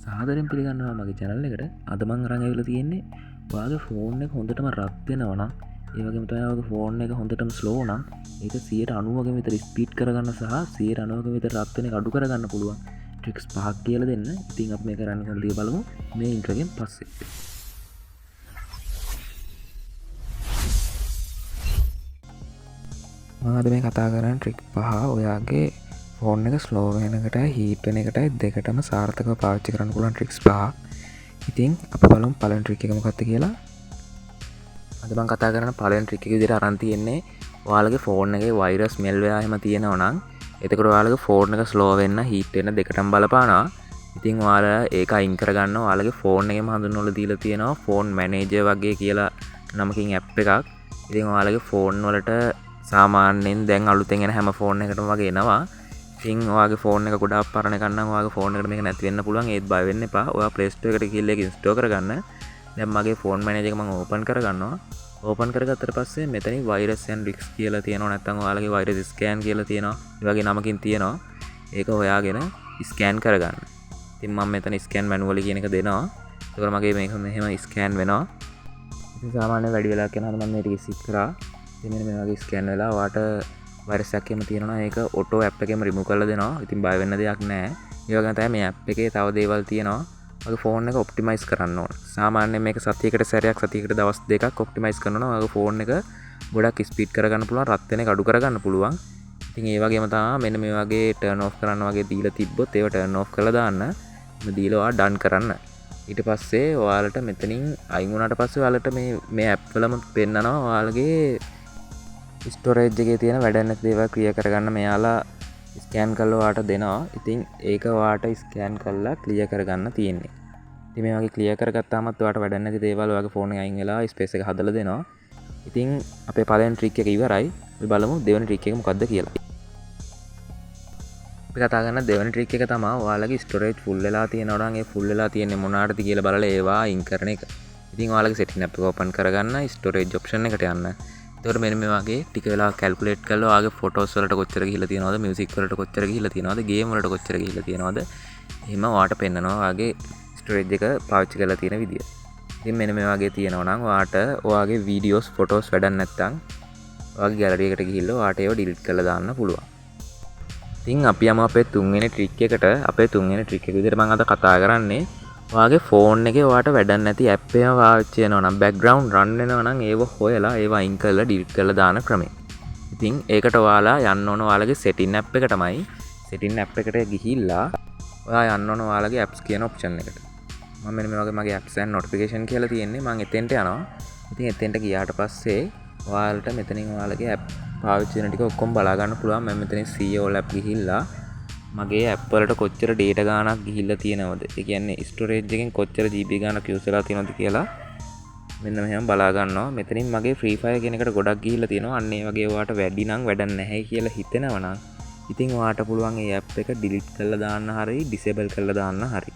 සාදරයෙන් පිළිගන්නවා මගේ channel එකට. අද මම අරන් ආවිල්ලා තියෙන්නේ ඔයාගේ ෆෝන් එක හොඳටම රත් වෙනවා නම් ඒ වගේම තමයි ඔයාගේ ෆෝන් එක හොඳටම slow නම් ඒක 90%ක විතර ස්පීඩ් කරගන්න සහ 90%ක විතර රත් වෙන එක අඩු කරගන්න පුළුවන් ට්‍රික්ස් පහක් කියලා දෙන්න. ඉතින් අපි මේ කරන්න කොහොමද කියලා බලමු මේ ඉන්ට්‍රෝ එකෙන් පස්සේ. මම අද මේ කතා කරන්නේ ට්‍රික් පහ ඔයාගේ ෆෝන් එක ස්ලෝ වෙන එකට හීට් වෙන එකටයි දෙකටම සාර්ථකව පාවිච්චි කරන්න පුළුවන් ට්‍රික්ස් පහ. ඉතින් අපි බලමු පළවෙනි ට්‍රික් එක මොකක්ද කියලා. අද මම කතා කරන පළවෙනි ට්‍රික් එක විදිහට අරන් තියෙන්නේ ඔයාලගේ ෆෝන් එකේ වෛරස් මෙල්වෙයාර් එහෙම තියෙනවා නම් එතකොට ඔයාලගේ ෆෝන් එක ස්ලෝ වෙන්න හීට් වෙන්න දෙකටම බලපානවා. ඉතින් ඔයාලා ඒක අයින් කරගන්න ඔයාලගේ ෆෝන් එකේම හඳුන්වලා දීලා තියෙනවා ෆෝන් මැනේජර් වගේ කියලා නමකින් ඇප් එකක්. ඉතින් ඔයාලගේ ෆෝන් වලට සාමාන්‍යයෙන් දැන් අලුතෙන් එන හැම ෆෝන් එකකටම වගේ එනවා. ඉතින් ඔයාගේ ෆෝන් එක ගොඩාක් පරණ එකක් නම් ඔයාගේ ෆෝන් එකට මේක නැති වෙන්න පුළුවන්. ඒත් බය වෙන්න එපා. ඔයා Play Store එකට ගිහලා ඒක ඉන්ස්ටෝල් කරගන්න. දැන් මගේ ෆෝන් මැනේජර් එක මම ඕපන් කරගන්නවා. ඕපන් කරගත්තට පස්සේ මෙතනින් වෛරස් ඇන්ඩ් රිස්ක් කියලා තියෙනවා. නැත්නම් ඔයාලගේ වෛරස් ස්කෑන් කියලා තියෙනවා. ඒ වගේ නමකින් තියෙනවා. ඒක හොයාගෙන ස්කෑන් කරගන්න. ඉතින් මම මෙතන ස්කෑන් මැනුවලි කියන එක දෙනවා. ඒකවල මගේ මේක මෙහෙම ස්කෑන් වෙනවා. ඉතින් සාමාන්‍ය වැඩි වෙලාවක් යනකොට මම මේක රිසීව් කරා. ඉතින් මෙන්න මේ වගේ ස්කෑන් වෙලා ඔයාට වෛරස් එකක් එහෙම තියෙනවා. ඒක ඔටෝ ඇප් එකෙම රිමූව් කරලා දෙනවා. ඉතින් බය වෙන්න දෙයක් නැහැ. ඒ වගේම තමයි මේ ඇප් එකේ තව දේවල් තියෙනවා. ඔයාගේ ෆෝන් එක ඔප්ටිමයිස් කරන්න ඕන. සාමාන්‍යයෙන් මේක සතියකට සැරයක් සතියකට දවස් දෙකක් ඔප්ටිමයිස් කරනවා. ඔයාගේ ෆෝන් එක ගොඩක් ස්පීඩ් කරගන්න පුළුවන්, රත් වෙන එක අඩු කරගන්න පුළුවන්. ඉතින් ඒ වගේම තමයි මෙන්න මේ වගේ ටර්න් ඔෆ් කරන්න වගේ දීලා තිබ්බොත් ඒව ටර්න් ඔෆ් කරලා දාන්න. මේ දීලා ඔයා ඩන් කරන්න. ඊට පස්සේ ඔයාලට මෙතනින් අයින් වුණාට පස්සේ ඔයාලට මේ ඇප් වලම පෙන්නනවා ඔයාලගේ ස්ටෝරේජ් එකේ තියෙන වැඩ නැති දේවල් ක්ලියර් කරගන්න මෙයාලා ස්කෑන් කරලා ඔයාට දෙනවා. ඉතින් ඒක ඔයාට ස්කෑන් කරලා ක්ලියර් කරගන්න තියෙන්නේ. ඉතින් මේ වගේ ක්ලියර් කරගත්තාමත් ඔයාට වැඩ නැති දේවල් ඔයාගේ ෆෝන් එකේ අයින් වෙලා ස්පේස් එක හදලා දෙනවා. ඉතින් අපේ පළවෙනි ට්‍රික් එක ඉවරයි. අපි බලමු දෙවෙනි ට්‍රික් එක මොකක්ද කියලා. අපි කතා කරන දෙවෙනි ට්‍රික් එක තමයි ඔයාලගේ ස්ටෝරේජ් ෆුල් වෙලා තියෙනවා නම් ඒ ෆුල් වෙලා තියෙන්නේ මොනවාටද කියලා බලලා ඒවා අයින් කරන එක. ඉතින් ඔයාලගේ සෙටින් ඇප් එක ඕපන් කරගන්න ස්ටෝරේජ් ඔප්ෂන් එකට යන්න. එතකොට මෙන්න මේ වගේ ටික වෙලා කැල්කියුලේට් කරලා ඔයාගේ ෆොටෝස් වලට කොච්චර ගිහිල්ලා තියෙනවද, මියුසික් වලට කොච්චර ගිහිල්ලා තියෙනවද, ගේම් වලට කොච්චර ගිහිල්ලා තියෙනවද, එහෙම ඔයාට පෙන්නනවා ඔයාගේ ස්ටෝරේජ් එක පාවිච්චි කරලා තියෙන විදිය. ඉතින් මෙන්න මේ වගේ තියෙනවා නම් ඔයාට ඔයාගේ වීඩියෝස්, ෆොටෝස් වැඩක් නැත්නම් ඔයාගේ ගැලරි එකට ගිහිල්ලා ඔයාට ඒව ඩිලීට් කරලා දාන්න පුළුවන්. ඉතින් අපි යමු අපේ තුන්වෙනි ට්‍රික් එකට. අපේ තුන්වෙනි ට්‍රික් එක විදිහට මම අද කතා කරන්නේ ඔයාගේ ෆෝන් එකේ ඔයාට වැඩක් නැති ඇප් එකක් පාවිච්චි කරනවා නම් බෑග්ග්‍රවුන්ඩ් රන් වෙනවා නම් ඒව හොයලා ඒව අයින් කරලා ඩිලීට් කරලා දාන ක්‍රමය. ඉතින් ඒකට ඔයාලා යන්න ඕන ඔයාලගේ සෙටින් ඇප් එකටමයි. සෙටින් ඇප් එකට ගිහිල්ලා ඔයා යන්න ඕන ඔයාලගේ ඇප්ස් කියන ඔප්ෂන් එකට. මම මෙන්න මේ වගේ මගේ ඇප්ස් and notification කියලා තියෙන්නේ. මම එතෙන්ට යනවා. ඉතින් එතෙන්ට ගියාට පස්සේ ඔයාලට මෙතනින් ඔයාලගේ ඇප් පාවිච්චි කරන ටික ඔක්කොම බලා ගන්න පුළුවන්. මම මෙතනින් CEO app ගිහිල්ලා මගේ ඇප් වලට කොච්චර data ගාණක් ගිහිල්ලා තියෙනවද, ඒ කියන්නේ storage එකෙන් කොච්චර GB ගාණක් use වෙලා තියෙනවද කියලා මෙන්න මෙහෙම බලා ගන්නවා. මෙතනින් මගේ free fire කියන එකට ගොඩක් ගිහිල්ලා තියෙනවා. අන්න ඒ වගේ ඔයාට වැඩි නම් වැඩක් නැහැ කියලා හිතෙනවා නම් ඉතින් ඔයාට පුළුවන් මේ ඇප් එක delete කරලා දාන්න හරි disable කරලා දාන්න හරි.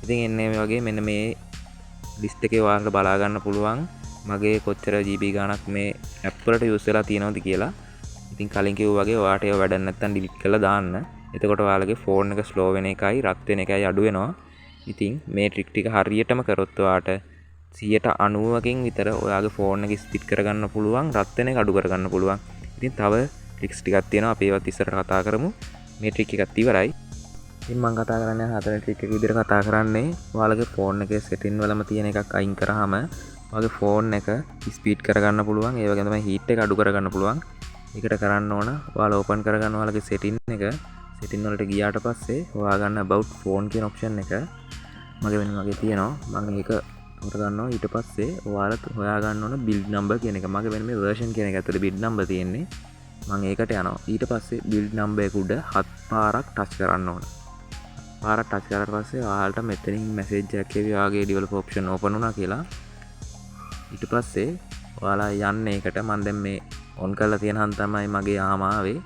ඉතින් එන්නේ මේ වගේ මෙන්න මේ list එකේ ඔයාලට බලා ගන්න පුළුවන් මගේ කොච්චර GB ගාණක් මේ ඇප් වලට use වෙලා තියෙනවද කියලා. ඉතින් කලින් කිව්වා වගේ ඔයාට ඒව වැඩක් නැත්නම් delete කරලා දාන්න. එතකොට ඔයාලගේ ෆෝන් එක ස්ලෝ වෙන එකයි රත් වෙන එකයි අඩු වෙනවා. ඉතින් මේ ට්‍රික් ටික හරියටම කරොත් ඔයාට 90%කින් විතර ඔයාගේ ෆෝන් එක ස්පීඩ් කරගන්න පුළුවන්, රත් වෙන එක අඩු කරගන්න පුළුවන්. ඉතින් තව ට්‍රික්ස් ටිකක් තියෙනවා. අපි ඒවත් ඉස්සරහට කතා කරමු. මේ ට්‍රික් එකත් ඉවරයි. ඉතින් මම කතා කරන්නේ හතරවෙනි ට්‍රික් එක විදිහට කතා කරන්නේ ඔයාලගේ ෆෝන් එකේ සෙටින් වලම තියෙන එකක් අයින් කරාම ඔයාගේ ෆෝන් එක ස්පීඩ් කරගන්න පුළුවන්. ඒ වගේම තමයි හීට් එක අඩු කරගන්න පුළුවන්. ඒකට කරන්න ඕන ඔයාලා ඕපන් කරගන්න ඔයාලගේ සෙටින් එක. සෙටින් වලට ගියාට පස්සේ හොයාගන්න about phone කියන ඔප්ෂන් එක මගේ වෙන වගේ තියෙනවා. මම ඒක තෝර ගන්නවා. ඊට පස්සේ ඔයාලා හොයාගන්න ඕන build number කියන එක. මගේ වෙන මේ version කියන එක ඇතුලේ build number තියෙන්නේ. මම ඒකට යනවා. ඊට පස්සේ build number එක උඩ 7 පාරක් ටච් කරන්න ඕන. පාරක් ටච් කරාට පස්සේ ඔයාලට මෙතනින් message එකක් එවි ඔයාගේ developer option open වුණා කියලා. ඊට පස්සේ ඔයාලා යන්නේ ඒකට. මම දැන් මේ on කරලා තියෙන හන්ද තමයි මගේ ආමාවේ.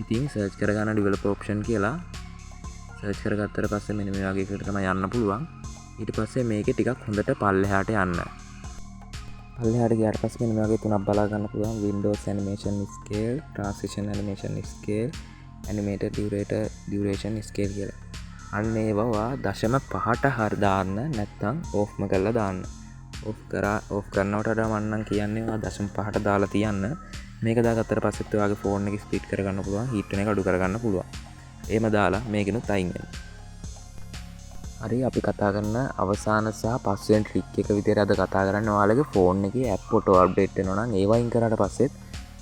ඉතින් සර්ච් කරගන්න developer option කියලා සර්ච් කරගත්තට පස්සේ මෙන්න මේ වගේ එකකට තමයි යන්න පුළුවන්. ඊට පස්සේ මේකේ ටිකක් හොඳට පල්ලෙහාට යන්න. පල්ලෙහාට ගියාට පස්සේ මෙන්න මේ වගේ තුනක් බලා ගන්න පුළුවන්. Windows animation scale, transition animation scale, animated duration scale කියලා. අන්න ඒවා දශම 5ට හරි දාන්න නැත්නම් ඕෆ්ම කරලා දාන්න. ඕෆ් කරනවට වඩා මම නම් කියන්නේ ඔයා දශම 5ට දාලා තියන්න. මේක දාගත්තට පස්සෙත් ඔයාගේ ෆෝන් එක ස්පීඩ් කරගන්න පුළුවන්, හීට් වෙන එක අඩු කරගන්න පුළුවන්. එහෙම දාලා මේකිනුත් අයින් වෙන්න. හරි, අපි කතා කරන අවසාන සහ පස්වෙනි ට්‍රික් එක විදිහට අද කතා කරන්නේ ඔයාලගේ ෆෝන් එකේ ඇප් ඔටෝ අප්ඩේට් වෙනවා නම් ඒවා අයින් කරාට පස්සෙත්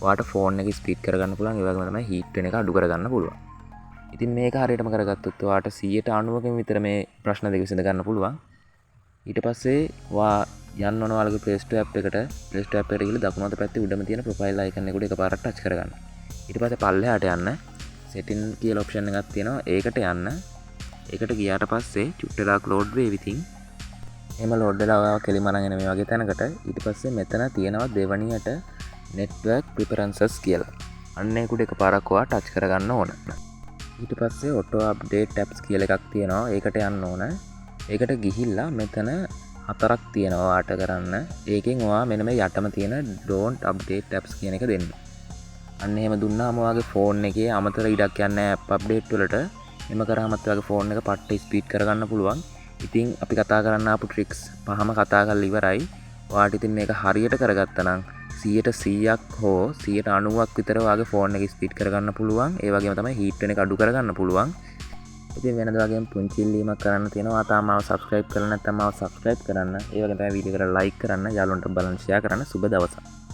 ඔයාට ෆෝන් එක ස්පීඩ් කරගන්න පුළුවන්. ඒ වගේම තමයි හීට් වෙන එක අඩු කරගන්න පුළුවන්. ඉතින් මේක හරියටම කරගත්තොත් ඔයාට 90%කින් විතර මේ ප්‍රශ්න දෙක විසඳ ගන්න පුළුවන්. ඊට පස්සේ ඔයා යන්න ඕන ඔයාලගේ Play Store app එකට. Play Store app එකට ගිහලා දකුණු අත පැත්තේ උඩම තියෙන ප්‍රොෆයිල් අයිකන් එකට එකපාරට ටච් කරගන්න. ඊට පස්සේ පල්ලෙහාට යන්න setting කියලා ඔප්ෂන් එකක් තියෙනවා. ඒකට යන්න. ඒකට ගියාට පස්සේ චුට්ටලා ලෝඩ් වෙයි ඉතින්. එහෙම ලෝඩ් වෙලා ඔයාව කෙලිම අරන් එන මේ වගේ තැනකට. ඊට පස්සේ මෙතන තියෙනවා දෙවණියට network preferences කියලා. අන්න ඒකට එකපාරක් ඔයා ටච් කරගන්න ඕන. ඊට පස්සේ auto update tabs කියලා එකක් තියෙනවා. ඒකට යන්න ඕන. ඒකට ගිහිල්ලා මෙතන 4ක් තියෙනවා ආට කරන්න. ඒකෙන් ඔයා මෙන්න මේ යටම තියෙන don't update tabs කියන එක දෙන්න. අන්න එහෙම දුන්නාම ඔයාගේ ෆෝන් එකේ අමතර ඉඩක් යන්නේ නැහැ app update වලට. එම කරාමත් ඔයාගේ ෆෝන් එක පට්ට ස්පීඩ් කරගන්න පුළුවන්. ඉතින් අපි කතා කරන්න ආපු ට්‍රික්ස් පහම කතා කරලා ඉවරයි. ඔයාට ඉතින් මේක හරියට කරගත්තා නම් 100%ක් හෝ 90%ක් විතර ඔයාගේ ෆෝන් එක ස්පීඩ් කරගන්න පුළුවන්. ඒ වගේම තමයි හීට් වෙන එක අඩු කරගන්න පුළුවන්. ඉතින් වෙනද වගේම පුංචි ඉල්ලීමක් කරන්න තියෙනවා. තාම මාව subscribe කරලා නැත්නම් මාව subscribe කරන්න. ඒ වගේම තමයි වීඩියෝ එකට like කරන්න, යාළුවන්ට බලන්න share කරන්න. සුබ දවසක්.